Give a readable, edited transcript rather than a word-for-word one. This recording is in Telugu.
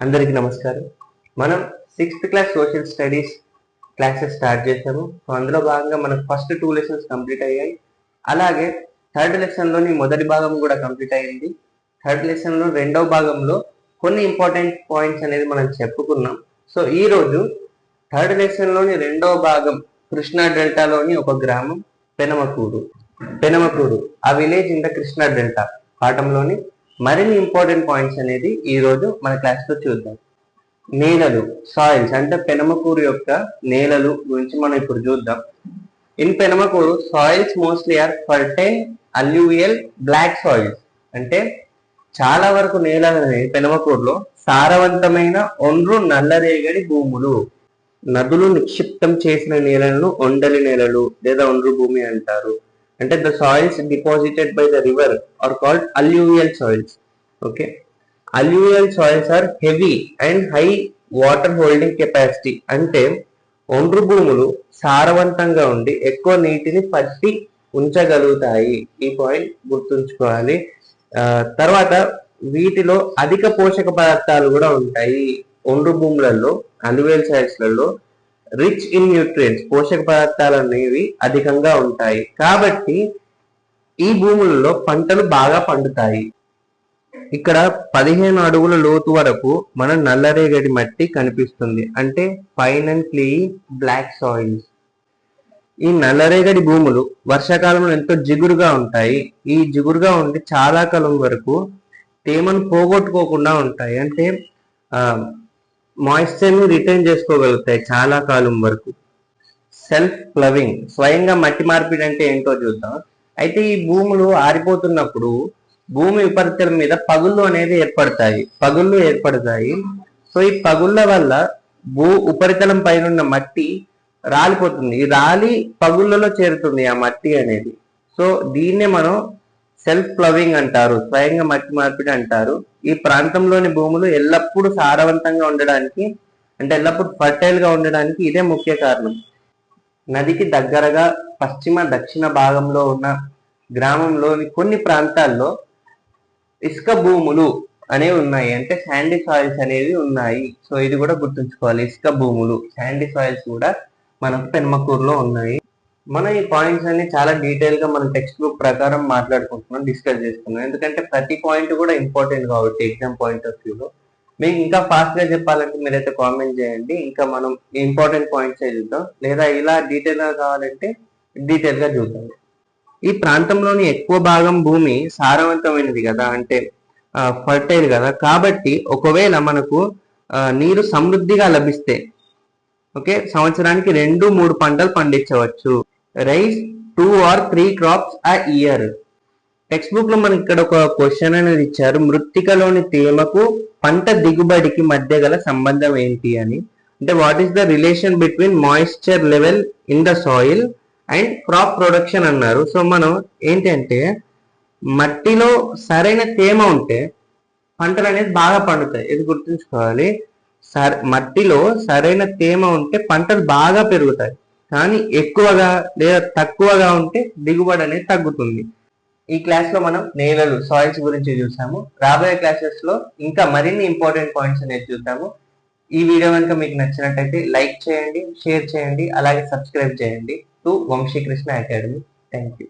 అందరికీ నమస్కారం. మనం 6th class social studies classes start చేసాము. సో అందులో భాగంగా మనకు ఫస్ట్ 2 లెసన్స్ కంప్లీట్ అయ్యాయి. అలాగే థర్డ్ లెసన్లోని మొదటి భాగం కూడా కంప్లీట్ అయ్యింది. థర్డ్ లెసన్లో రెండవ భాగంలో కొన్ని ఇంపార్టెంట్ పాయింట్స్ అనేది మనం చెప్పుకున్నాం. సో ఈరోజు థర్డ్ లెసన్లోని రెండవ భాగం కృష్ణా డెల్టాలోని ఒక గ్రామం పెనమకూరు ఆ village in the Krishna delta పాఠంలోని మరిన్ని ఇంపార్టెంట్ పాయింట్స్ అనేది ఈ రోజు మన క్లాస్ లో చూద్దాం. నేలలు, సాయిల్స్ అంటే పెనమకూరు యొక్క నేలలు గురించి మనం ఇప్పుడు చూద్దాం. In Penamakuru soils mostly are fertile, alluvial, black soils. అంటే చాలా వరకు నేలలు అనేవి పెనమకూరులో సారవంతమైన ఒండ్రు నల్లరేగడి భూములు. నదులు నిక్షిప్తం చేసిన నేలలను ఒండలి నేలలు లేదా ఒండ్రు భూమి అంటారు. అంటే the soils deposited by the river are called alluvial soils. Okay, alluvial soils are heavy and high water holding capacity. అంటే ఒండ్రు భూములు సారవంతంగా ఉండి ఎక్కువ నీటిని పట్టి ఉంచగలుగుతాయి. ఈ పాయింట్ గుర్తుంచుకోవాలి. తర్వాత వీటిలో అధిక పోషక పదార్థాలు కూడా ఉంటాయి. ఒండ్రు భూములలో అల్యూవియల్ సాయిల్స్లలో రిచ్ ఇన్ న్యూట్రియంట్స్, పోషక పదార్థాలు అనేవి అధికంగా ఉంటాయి. కాబట్టి ఈ భూములలో పంటలు బాగా పండుతాయి. ఇక్కడ 15 అడుగుల లోతు వరకు మన నల్లరేగడి మట్టి కనిపిస్తుంది. అంటే ఫైన్ అండ్ క్లీ బ్లాక్ సాయిల్స్. ఈ నల్లరేగడి భూములు వర్షాకాలంలో ఎంతో జిగురుగా ఉంటాయి. ఈ జిగురుగా ఉండి చాలా కాలం వరకు తేమను పోగొట్టుకోకుండా ఉంటాయి. అంటే మాయిశ్చర్ ని రిటైన్ చేసుకోగలుగుతాయి చాలా కాలం వరకు. సెల్ఫ్ ప్లవింగ్, స్వయంగా మట్టి మార్పిడి అంటే ఏంటో చూద్దాం. అయితే ఈ భూములు ఆరిపోతున్నప్పుడు భూమి ఉపరితలం మీద పగుళ్ళు అనేది ఏర్పడతాయి. సో ఈ పగుళ్ళ వల్ల ఉపరితలం పైన ఉన్న మట్టి రాలిపోతుంది. ఈ రాలి పగుళ్ళలో చేరుతుంది ఆ మట్టి అనేది. సో దీన్నే మనం సెల్ఫ్ ప్లవింగ్ అంటారు, స్వయంగా మట్టి మార్పిడి అంటారు. ఈ ప్రాంతంలోని భూములు ఎల్లప్పుడూ సారవంతంగా ఉండడానికి, అంటే ఎల్లప్పుడూ ఫర్టైల్ గా ఉండడానికి ఇదే ముఖ్య కారణం. నదికి దగ్గరగా పశ్చిమ దక్షిణ భాగంలో ఉన్న గ్రామంలోని కొన్ని ప్రాంతాల్లో ఇసుక భూములు అనేవి ఉన్నాయి. అంటే శాండీ సాయిల్స్ అనేవి ఉన్నాయి. సో ఇది కూడా గుర్తుంచుకోవాలి. ఇసుక భూములు, శాండీ సాయిల్స్ కూడా మనకు పెనమకూరులో ఉన్నాయి. మనం ఈ పాయింట్స్ అన్ని చాలా డీటెయిల్ గా మన టెక్స్ట్ బుక్ ప్రకారం మాట్లాడుకుంటున్నాం, డిస్కస్ చేస్తున్నాం. ఎందుకంటే ప్రతి పాయింట్ కూడా ఇంపార్టెంట్ కాబట్టి ఎగ్జామ్ పాయింట్ ఆఫ్ వ్యూలో. మీకు ఇంకా ఫాస్ట్ గా చెప్పాలంటే మీరైతే కామెంట్ చేయండి. ఇంకా మనం ఇంపార్టెంట్ పాయింట్స్ చూద్దాం, లేదా ఇలా డీటెయిల్ గా కావాలంటే డీటెయిల్ గా చూద్దాం. ఈ ప్రాంతంలోని ఎక్కువ భాగం భూమి సారవంతమైనది కదా, అంటే ఫర్టైల్ కదా. కాబట్టి ఒకవేళ మనకు నీరు సమృద్ధిగా లభిస్తే సంవత్సరానికి 2-3 పంటలు పండించవచ్చు. Rice 2 or 3 crops a year. Text book లో మనకి ఇక్కడ ఒక క్వశ్చన్ అనేది ఇచ్చారు. మృత్తికలోని తేమకు పంట దిగుబడికి మధ్య గల సంబంధం ఏంటి అని. అంటే what is the relation between moisture level in the soil and crop production అన్నారు. సో మనం ఏంటంటే మట్టిలో సరైన తేమ ఉంటే పంటలు అనేది బాగా పండుతాయి. ఇది గుర్తుంచుకోవాలి. మట్టిలో సరైన తేమ ఉంటే పంటలు బాగా పెరుగుతాయి. కానీ ఎక్కువగా లేదా తక్కువగా ఉంటే దిగుబడి అనేది తగ్గుతుంది. ఈ క్లాస్ లో మనం నేలలు, సాయిల్స్ గురించి చూసాము. రాబోయే క్లాసెస్ లో ఇంకా మరిన్ని ఇంపార్టెంట్ పాయింట్స్ అనేది చూద్దాము. ఈ వీడియో కనుక మీకు నచ్చినట్టయితే లైక్ చేయండి, షేర్ చేయండి, అలాగే సబ్స్క్రైబ్ చేయండి to Vamshikrishna academy. Thank you.